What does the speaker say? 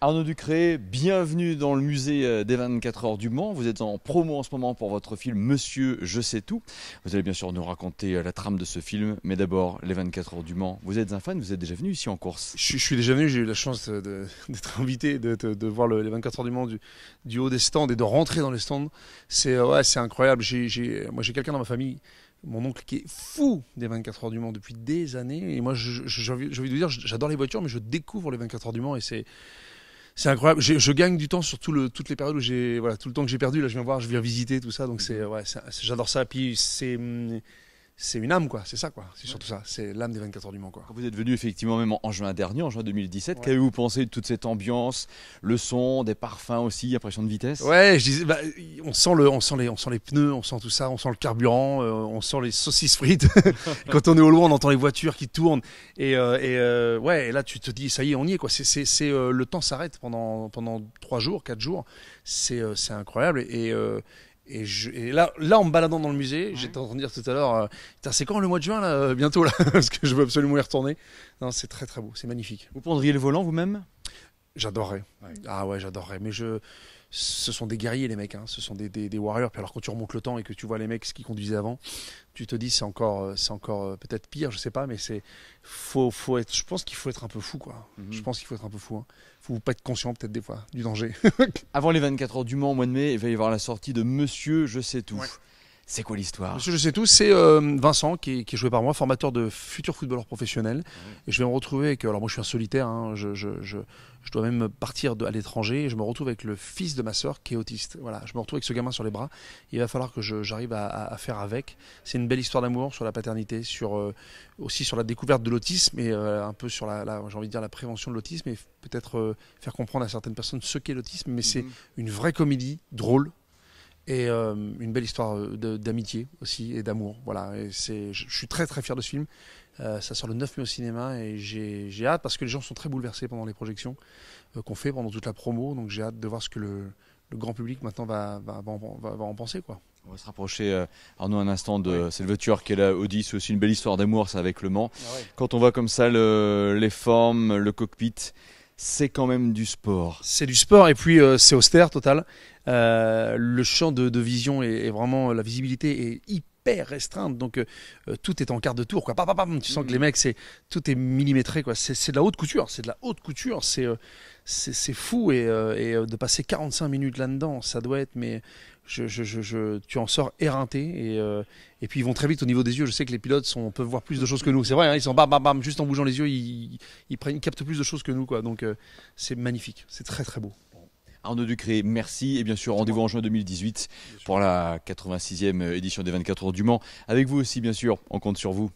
Arnaud Ducré, bienvenue dans le musée des 24 heures du Mans. Vous êtes en promo en ce moment pour votre film Monsieur, je sais tout. Vous allez bien sûr nous raconter la trame de ce film, mais d'abord les 24 heures du Mans. Vous êtes un fan, vous êtes déjà venu ici en course? Je suis déjà venu, j'ai eu la chance d'être invité, de voir les 24 heures du Mans du haut des stands et de rentrer dans les stands. C'est incroyable. Moi j'ai quelqu'un dans ma famille, mon oncle, qui est fou des 24 heures du Mans depuis des années. Et moi j'ai envie de vous dire, j'adore les voitures, mais je découvre les 24 heures du Mans et c'est incroyable. Je gagne du temps sur toutes les périodes où tout le temps que j'ai perdu. Là, je viens voir, je viens visiter tout ça. Donc j'adore ça. Puis c'est une âme, quoi. C'est ça, quoi. C'est surtout ça. C'est l'âme des 24 heures du Mans, quoi. Quand vous êtes venu effectivement même en juin dernier, en juin 2017, Ouais. qu'avez-vous pensé de toute cette ambiance, le son, des parfums aussi, impression de vitesse? Ouais, je disais, on sent les pneus, on sent tout ça, on sent le carburant, on sent les saucisses frites. Quand on est au loin, on entend les voitures qui tournent. Et là, tu te dis, ça y est, on y est, quoi. Le temps s'arrête pendant 3 jours, 4 jours. C'est incroyable. Et là, en me baladant dans le musée, j'étais en train de dire tout à l'heure, putain, c'est quand le mois de juin, là, bientôt, là, parce que je veux absolument y retourner. Non, c'est très très beau, c'est magnifique. Vous prendriez le volant vous-même? J'adorerais. Ouais. Ah ouais, j'adorerais. Ce sont des guerriers, les mecs, hein. Ce sont des warriors. Puis alors, quand tu remontes le temps et que tu vois les mecs ce qu'ils conduisaient avant, tu te dis c'est encore peut-être pire, je sais pas, mais faut être. Je pense qu'il faut être un peu fou, quoi. Je pense qu'il faut être un peu fou, hein. Faut pas être conscient peut-être des fois du danger. Avant les 24 heures du Mans au mois de mai, il va y avoir la sortie de Monsieur, je sais tout. Ouais. C'est quoi l'histoire? Monsieur, je sais tout, c'est Vincent qui est joué par moi, formateur de futurs footballeurs professionnels. Et je vais me retrouver avec. Alors, moi, je suis un solitaire, hein, je dois même partir à l'étranger. Et je me retrouve avec le fils de ma sœur qui est autiste. Voilà, je me retrouve avec ce gamin sur les bras. Il va falloir que j'arrive à faire avec. C'est une belle histoire d'amour sur la paternité, aussi sur la découverte de l'autisme et un peu sur j'ai envie de dire la prévention de l'autisme et peut-être faire comprendre à certaines personnes ce qu'est l'autisme. Mais c'est une vraie comédie drôle. Et une belle histoire d'amitié aussi et d'amour. Voilà. Je suis très très fier de ce film. Ça sort le 9 mai au cinéma et j'ai hâte parce que les gens sont très bouleversés pendant les projections qu'on fait pendant toute la promo. Donc j'ai hâte de voir ce que le grand public maintenant va en penser, quoi. On va se rapprocher, Arnaud, un instant de cette voiture qui est la Audi. C'est aussi une belle histoire d'amour, ça, avec Le Mans. Ah ouais. Quand on voit comme ça les formes, le cockpit, c'est quand même du sport. C'est du sport et puis c'est austère total. Le champ de vision est vraiment, la visibilité est hyper restreinte, donc tout est en quart de tour, quoi. Pam, pam, pam. Tu sens que les mecs, tout est millimétré, quoi. C'est de la haute couture, c'est fou et de passer 45 minutes là-dedans, ça doit être, mais tu en sors éreinté et puis ils vont très vite au niveau des yeux. Je sais que les pilotes peuvent voir plus de choses que nous, c'est vrai, hein, ils sont bam bam bam, juste en bougeant les yeux, ils captent plus de choses que nous, quoi. Donc c'est magnifique, c'est très très beau. Arnaud Ducré, merci. Et bien sûr, rendez-vous en juin 2018 pour la 86e édition des 24 heures du Mans. Avec vous aussi, bien sûr, on compte sur vous.